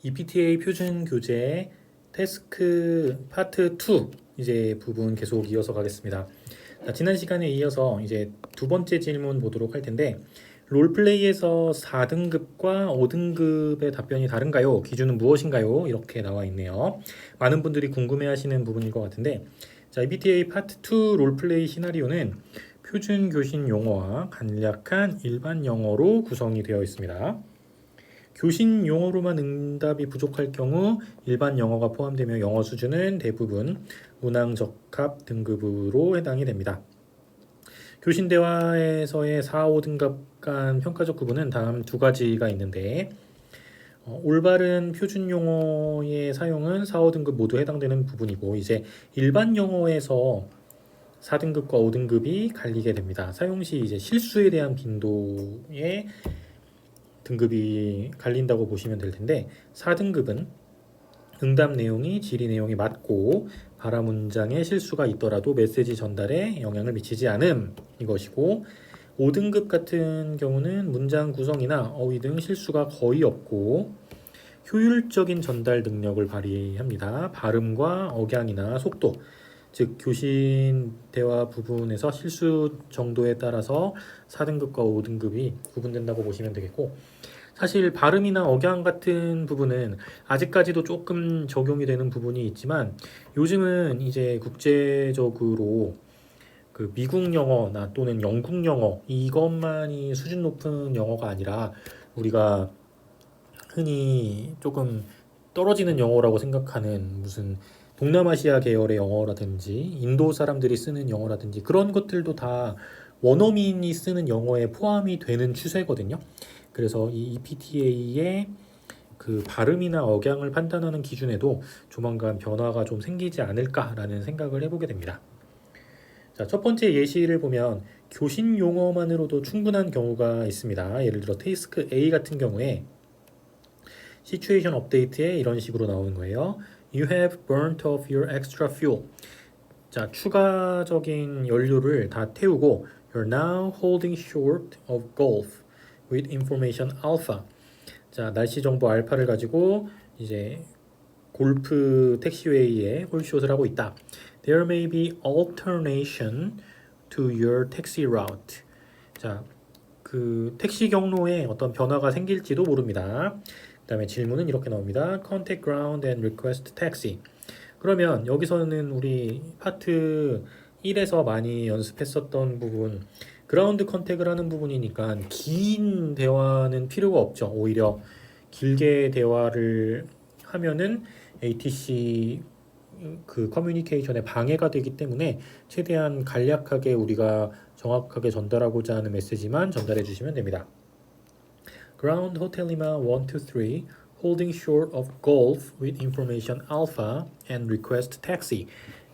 EPTA 표준 교재 태스크 파트 2 이제 부분 계속 이어서 가겠습니다. 자, 지난 시간에 이어서 이제 두 번째 질문 보도록 할 텐데 롤플레이에서 4등급과 5등급의 답변이 다른가요? 기준은 무엇인가요? 이렇게 나와 있네요. 많은 분들이 궁금해하시는 부분일 것 같은데 자, EPTA 파트 2 롤플레이 시나리오는 표준 교신 용어와 간략한 일반 영어로 구성이 되어 있습니다. 교신 용어로만 응답이 부족할 경우 일반 영어가 포함되며 영어 수준은 대부분 문항 적합 등급으로 해당이 됩니다. 교신 대화에서의 4, 5등급 간 평가적 구분은 다음 두 가지가 있는데 올바른 표준 용어의 사용은 4, 5등급 모두 해당되는 부분이고 이제 일반 영어에서 4등급과 5등급이 갈리게 됩니다. 사용 시 이제 실수에 대한 빈도의 등급이 갈린다고 보시면 될 텐데 4등급은 응답 내용이 질의 내용이 맞고 발화 문장에 실수가 있더라도 메시지 전달에 영향을 미치지 않음 이것이고 5등급 같은 경우는 문장 구성이나 어휘 등 실수가 거의 없고 효율적인 전달 능력을 발휘합니다. 발음과 억양이나 속도 즉 교신 대화 부분에서 실수 정도에 따라서 4등급과 5등급이 구분된다고 보시면 되겠고 사실 발음이나 억양 같은 부분은 아직까지도 조금 적용이 되는 부분이 있지만 요즘은 이제 국제적으로 그 미국 영어나 또는 영국 영어 이것만이 수준 높은 영어가 아니라 우리가 흔히 조금 떨어지는 영어라고 생각하는 무슨 동남아시아 계열의 영어라든지 인도 사람들이 쓰는 영어라든지 그런 것들도 다 원어민이 쓰는 영어에 포함이 되는 추세거든요. 그래서 이 EPTA의 그 발음이나 억양을 판단하는 기준에도 조만간 변화가 좀 생기지 않을까라는 생각을 해보게 됩니다. 자, 첫 번째 예시를 보면 교신 용어만으로도 충분한 경우가 있습니다. 예를 들어 태스크 A 같은 경우에 시츄에이션 업데이트에 이런 식으로 나오는 거예요. You have burnt off your extra fuel. 자, 추가적인 연료를 다 태우고 You're now holding short of golf with information alpha. 자, 날씨 정보 알파를 가지고 이제 골프 택시웨이에 홀숏을 하고 있다. There may be alternation to your taxi route. 자, 그 택시 경로에 어떤 변화가 생길지도 모릅니다. 그 다음에 질문은 이렇게 나옵니다. Contact ground and request taxi. 그러면 여기서는 우리 파트 1에서 많이 연습했었던 부분 그라운드 컨택을 하는 부분이니까 긴 대화는 필요가 없죠. 오히려 길게 대화를 하면은 ATC 그 커뮤니케이션에 방해가 되기 때문에 최대한 간략하게 우리가 정확하게 전달하고자 하는 메시지만 전달해 주시면 됩니다. Ground Hotel Lima 123 holding short of golf with information alpha and request taxi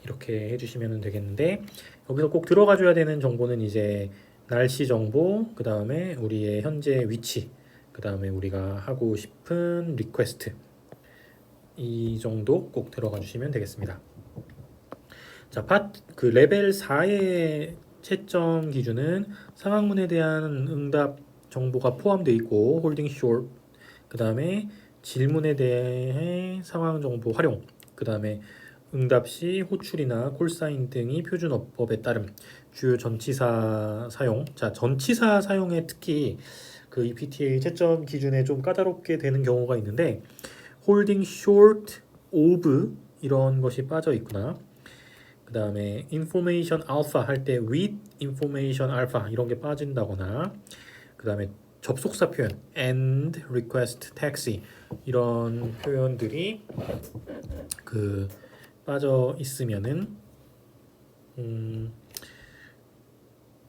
이렇게 해주시면 되겠는데 여기서 꼭 들어가줘야 되는 정보는 이제 날씨 정보 그 다음에 우리의 현재 위치 그 다음에 우리가 하고 싶은 리퀘스트 이 정도 꼭 들어가 주시면 되겠습니다. 자, 그 레벨 4의 채점 기준은 상황문에 대한 응답 정보가 포함되어 있고 홀딩 숏 그 다음에 질문에 대해 상황 정보 활용 그 다음에 응답 시 호출이나 콜사인 등이 표준어법에 따름 주요 전치사 사용 자 전치사 사용에 특히 그 EPTA 채점 기준에 좀 까다롭게 되는 경우가 있는데 holding short of 이런 것이 빠져 있구나. 그 다음에 information alpha 할 때 with information alpha 이런 게 빠진다거나 그 다음에 접속사 표현 and request taxi 이런 표현들이 그 빠져 있으면은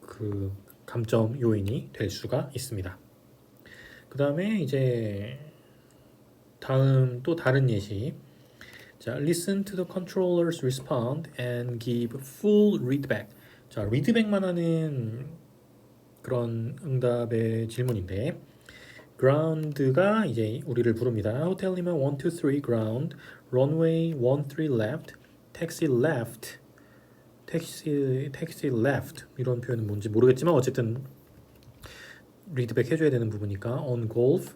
그 감점 요인이 될 수가 있습니다. 그 다음에 이제 다음 또 다른 예시 자, listen to the controller's respond and give full readback. 자, 리드백만 하는 그런 응답의 질문인데 ground가 이제 우리를 부릅니다. 호텔 리마 123 ground, runway 13 left, taxi left, taxi left 이런 표현은 뭔지 모르겠지만 어쨌든 리드백 해줘야 되는 부분이니까 on golf,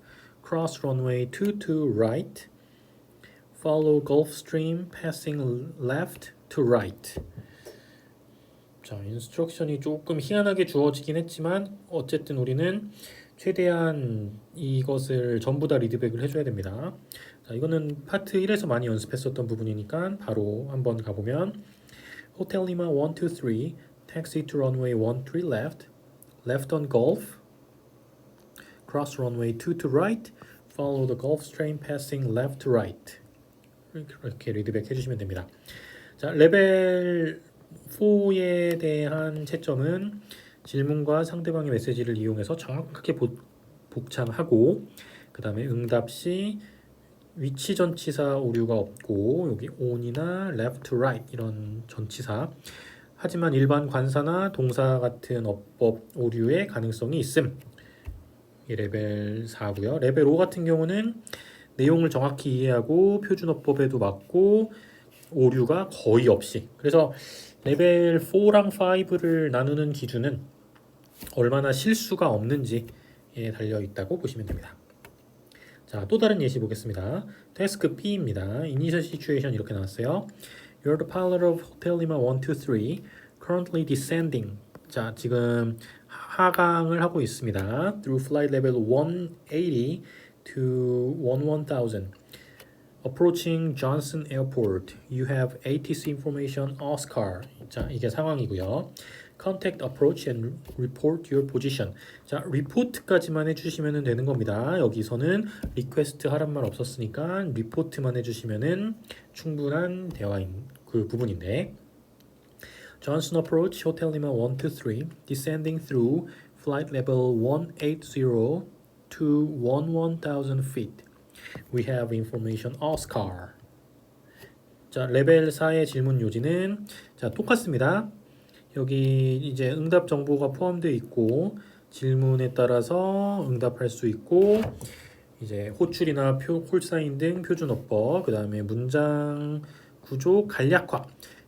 cross runway 2 to right, follow Gulfstream passing left to right. 자, 인스트럭션이 조금 희한하게 주어지긴 했지만 어쨌든 우리는 최대한 이것을 전부 다 리드백을 해줘야 됩니다. 자, 이거는 파트 1에서 많이 연습했었던 부분이니까 바로 한번 가보면 Hotel Lima 123, taxi to runway 13 left, left on Gulf, cross runway 2 to right, follow the Gulfstream passing left to right. 이렇게 리드백 해주시면 됩니다. 자, 레벨 4에 대한 채점은 질문과 상대방의 메시지를 이용해서 정확하게 복창하고 그 다음에 응답 시 위치 전치사 오류가 없고 여기 on이나 left, right 이런 전치사 하지만 일반 관사나 동사 같은 어법 오류의 가능성이 있음. 이 레벨 4고요. 레벨 5 같은 경우는 내용을 정확히 이해하고 표준어법에도 맞고 오류가 거의 없이 그래서 레벨 4랑 5를 나누는 기준은 얼마나 실수가 없는지에 달려 있다고 보시면 됩니다. 자, 또 다른 예시 보겠습니다. 태스크 B입니다. Initial situation 이렇게 나왔어요. You're the pilot of Hotel Lima 123, currently descending. 자, 지금 하강을 하고 있습니다. Through flight level 180 to 11,000. Approaching Johnson Airport. You have ATC information Oscar. 자, 이게 상황이고요. Contact approach and report your position. 자, report까지만 해주시면 되는 겁니다. 여기서는 request 하란 말 없었으니까 report만 해주시면은 충분한 대화인 그 부분인데. Johnson approach Hotel Lima 123, descending through flight level 180 to 11,000 feet. We have information Oscar. 자, 레벨 4의 질문 요지는 자, 똑같습니다. 여기 이제 응답 정보가 포함되어 있고 질문에 따라서 응답할 수 있고 이제 호출이나 콜사인 등 표준어법, 그다음에 문장 구조 간략화,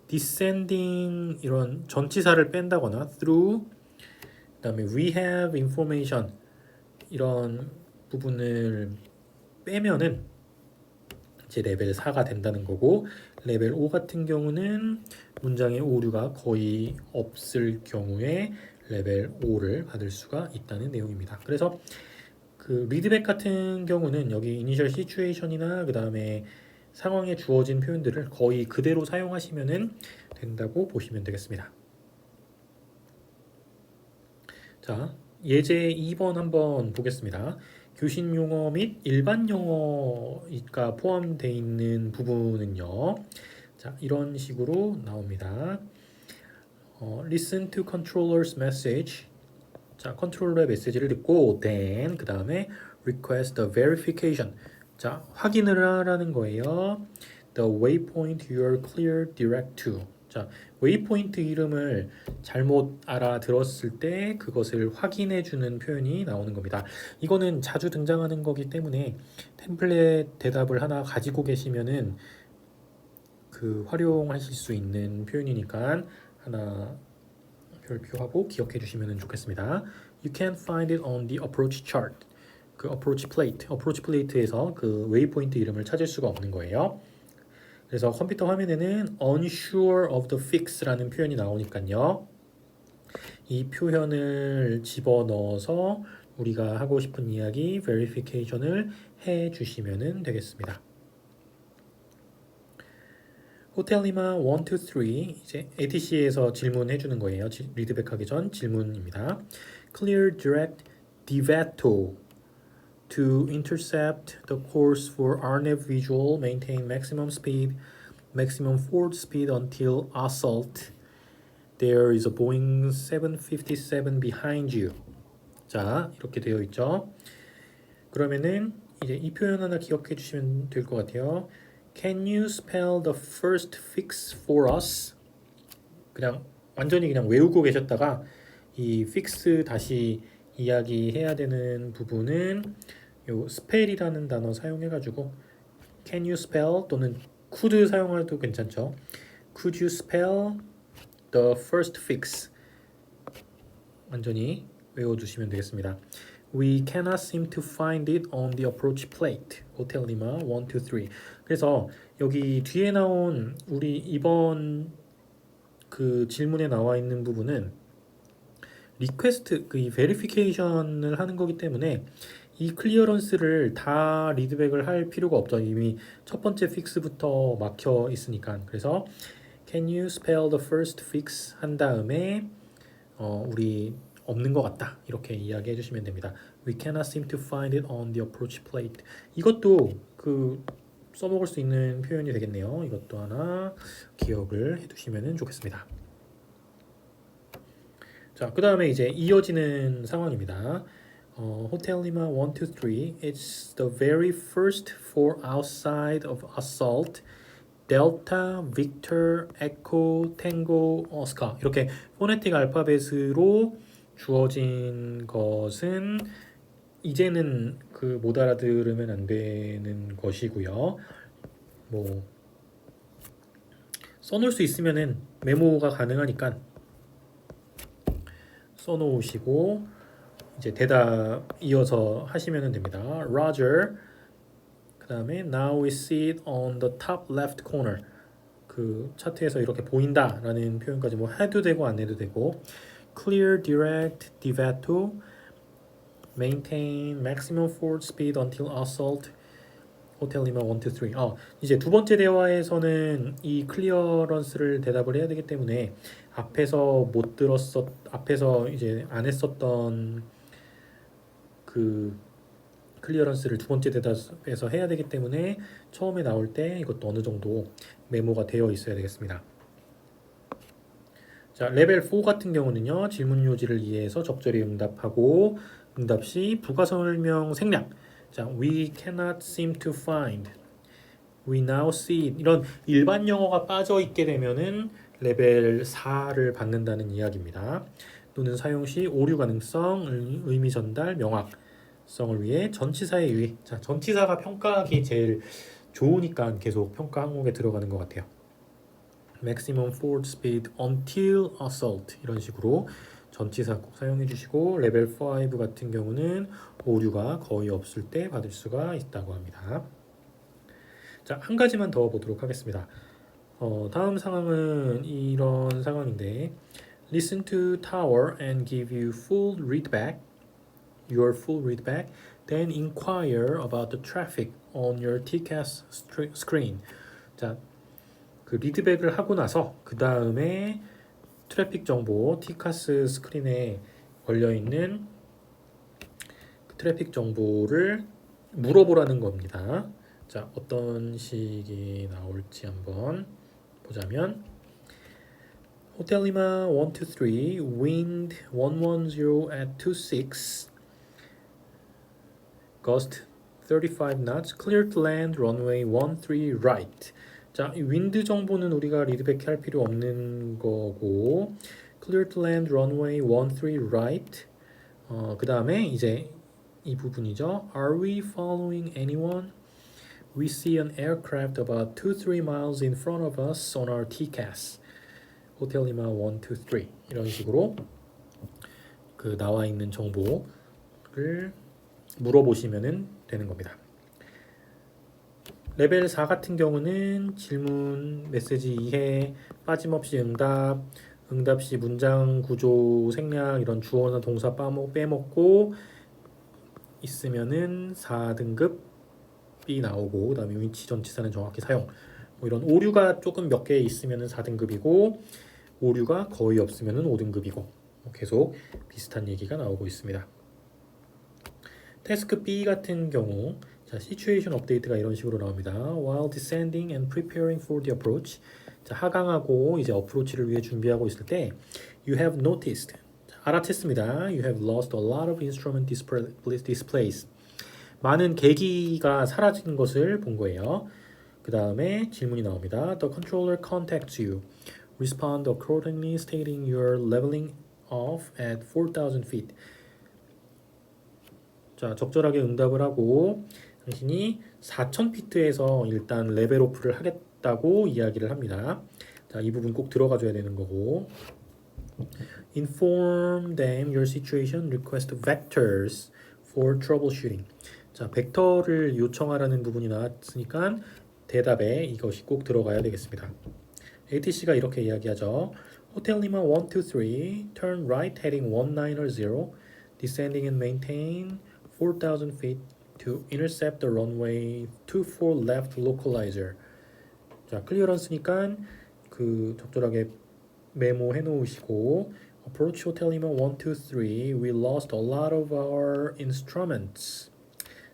descending 이런 전치사를 뺀다거나 through, 그다음에 we have information 이런 부분을 빼면은 이제 레벨 4가 된다는 거고 레벨 5 같은 경우는 문장의 오류가 거의 없을 경우에 레벨 5를 받을 수가 있다는 내용입니다. 그래서 그 리드백 같은 경우는 여기 이니셜 시츄에이션이나 그 다음에 상황에 주어진 표현들을 거의 그대로 사용하시면 된다고 보시면 되겠습니다. 자, 예제 2번 한번 보겠습니다. 교신 용어 및 일반 영어가 포함되어 있는 부분은요. 자, 이런 식으로 나옵니다. Listen to controller's message. 자, 컨트롤러의 메시지를 듣고 then 그 다음에 request the verification. 자, 확인을 하라는 거예요. The waypoint you are clear direct to. 자, 웨이포인트 이름을 잘못 알아들었을 때 그것을 확인해 주는 표현이 나오는 겁니다. 이거는 자주 등장하는 거기 때문에 템플릿 대답을 하나 가지고 계시면은 그 활용하실 수 있는 표현이니까 하나 별표하고 기억해 주시면 좋겠습니다. You can find it on the approach chart. 그 approach plate에서 그 웨이포인트 이름을 찾을 수가 없는 거예요. 그래서 컴퓨터 화면에는 unsure of the fix라는 표현이 나오니까요. 이 표현을 집어넣어서 우리가 하고 싶은 이야기 verification을 해 주시면 되겠습니다. 호텔 리마 123 이제 ATC에서 질문해 주는 거예요. 리드백하기 전 질문입니다. Clear direct DVATO to intercept the course for RNAV visual, maintain maximum speed, maximum forward speed until assault. There is a Boeing 757 behind you. 자, 이렇게 되어 있죠. 그러면은 이제 이 표현 하나 기억해 주시면 될 것 같아요. Can you spell the first fix for us? 그냥 완전히 그냥 외우고 계셨다가 이 fix 다시 이야기해야 되는 부분은 요 spell이라는 단어 사용해가지고 can you spell 또는 could 사용해도 괜찮죠. Could you spell the first fix? 완전히 외워두시면 되겠습니다. We cannot seem to find it on the approach plate. 호텔 리마 1, 2, 3. 그래서 여기 뒤에 나온 우리 이번 그 질문에 나와 있는 부분은 리퀘스트 그 베리피케이션을 하는 거기 때문에 이 클리어런스를 다 리드백을 할 필요가 없죠. 이미 첫 번째 픽스부터 막혀 있으니까. 그래서 Can you spell the first fix 한 다음에 우리 없는 것 같다 이렇게 이야기해 주시면 됩니다. We cannot seem to find it on the approach plate. 이것도 그 써먹을 수 있는 표현이 되겠네요. 이것도 하나 기억을 해두시면 좋겠습니다. 자, 그 다음에 이제 이어지는 상황입니다. 호텔 리마 1, 2, 3 It's the very first for outside of assault 델타, 빅터, 에코, 탱고, 오스카 이렇게 포네틱 알파벳으로 주어진 것은 이제는 그 못 알아들으면 안 되는 것이고요. 뭐 써놓을 수 있으면은 메모가 가능하니까 써놓으시고 이제 대답 이어서 하시면 됩니다. Roger. 그 다음에 Now we see it on the top left corner. 그 차트에서 이렇게 보인다라는 표현까지 뭐 해도 되고 안 해도 되고 Clear, direct, DeVato, maintain maximum forward speed until assault. 호텔 리마 1, 2, 3. 이제 두 번째 대화에서는 이 클리어런스를 대답을 해야 되기 때문에 앞에서 이제 안 했었던 그 클리어런스를 두 번째 대답에서 해야 되기 때문에 처음에 나올 때 이것도 어느 정도 메모가 되어 있어야 되겠습니다. 자, 레벨 4 같은 경우는요. 질문 요지를 이해해서 적절히 응답하고 응답 시 부가 설명 생략. 자, we cannot seem to find. We now see it. 이런 일반 영어가 빠져 있게 되면은 레벨 4를 받는다는 이야기입니다. 또는 사용 시 오류 가능성, 의미 전달, 명확성을 위해 전치사의 유의. 자, 전치사가 평가하기 제일 좋으니까 계속 평가 항목에 들어가는 것 같아요. Maximum forward speed until assault 이런 식으로 전치사 꼭 사용해 주시고 레벨 5 같은 경우는 오류가 거의 없을 때 받을 수가 있다고 합니다. 자, 한 가지만 더 보도록 하겠습니다. 다음 상황은 이런 상황인데 Listen to tower and give you your full readback, then inquire about the traffic on your TCAS screen. 자, 그 리드백을 하고 나서 그 다음에 트래픽 정보 TCAS 스크린에 걸려 있는 그 트래픽 정보를 물어보라는 겁니다. 자, 어떤 식이 나올지 한번 보자면 호텔 리마 1, 2, 3 wind 110 at 26 gust 35 knots clear to land runway 13 right. 자, 이 윈드 정보는 우리가 리드백 할 필요 없는 거고 clear to land runway 13 right. 그 다음에 이제 이 부분이죠. Are we following anyone? We see an aircraft about 2-3 miles in front of us on our TCAS. 호텔 리마 1, 2, 3 이런 식으로 그 나와 있는 정보를 물어보시면 되는 겁니다. 레벨 4 같은 경우는 질문, 메시지 이해, 빠짐없이 응답, 응답 시 문장 구조 생략 이런 주어나 동사 빼먹고 있으면은 4등급이 나오고 그다음에 위치 전치사는 정확히 사용. 뭐 이런 오류가 조금 몇 개 있으면은 4등급이고 오류가 거의 없으면은 5등급이고 계속 비슷한 얘기가 나오고 있습니다. 태스크 B 같은 경우 자, 시츄에이션 업데이트가 이런 식으로 나옵니다. While descending and preparing for the approach. 자, 하강하고 이제 어프로치를 위해 준비하고 있을 때 You have noticed. 자, 알아챘습니다. You have lost a lot of instrument displays. 많은 계기가 사라진 것을 본 거예요. 그 다음에 질문이 나옵니다. The controller contacts you. Respond accordingly stating you're leveling off at 4,000 feet. 자, 적절하게 응답을 하고 당신이 4,000피트에서 일단 레벨 오프를 하겠다고 이야기를 합니다. 자, 이 부분 꼭 들어가 줘야 되는 거고 Inform them your situation, request vectors for troubleshooting. 자, 벡터를 요청하라는 부분이 나왔으니까 대답에 이것이 꼭 들어가야 되겠습니다. ATC가 이렇게 이야기하죠. 호텔 리마 123, turn right heading 190, descending and maintain 4,000 feet to intercept the runway 24 left localizer. 자, 클리어런스니까 그 적절하게 메모해 놓으시고 approach hotel lima 123, we lost a lot of our instruments.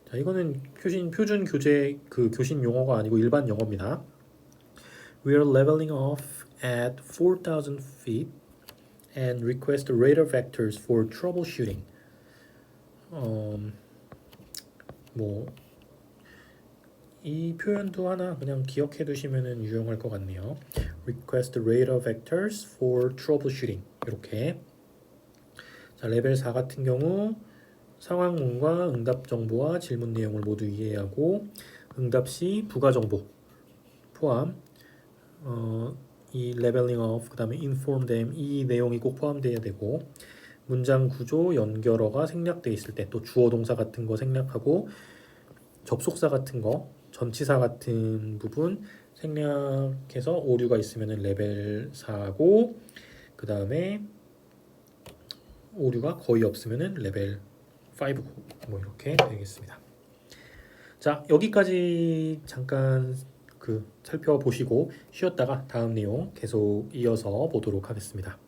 자, 이거는 표준 교재 그 교신 용어가 아니고 일반 영어입니다. We are leveling off at 4,000 feet and request radar vectors for troubleshooting. 이 표현도 하나 그냥 기억해 두시면 유용할 것 같네요. Request radar vectors for troubleshooting. 이렇게. 자, 레벨 4 같은 경우 상황문과 응답 정보와 질문 내용을 모두 이해하고 응답 시 부가 정보 포함 이 leveling of 그다음에 inform them 이 내용이 꼭 포함되어야 되고 문장 구조 연결어가 생략되어 있을 때 또 주어 동사 같은 거 생략하고 접속사 같은 거 전치사 같은 부분 생략해서 오류가 있으면 레벨 4고 그 다음에 오류가 거의 없으면 레벨 5고 뭐 이렇게 되겠습니다. 자, 여기까지 잠깐 살펴보시고 쉬었다가 다음 내용 계속 이어서 보도록 하겠습니다.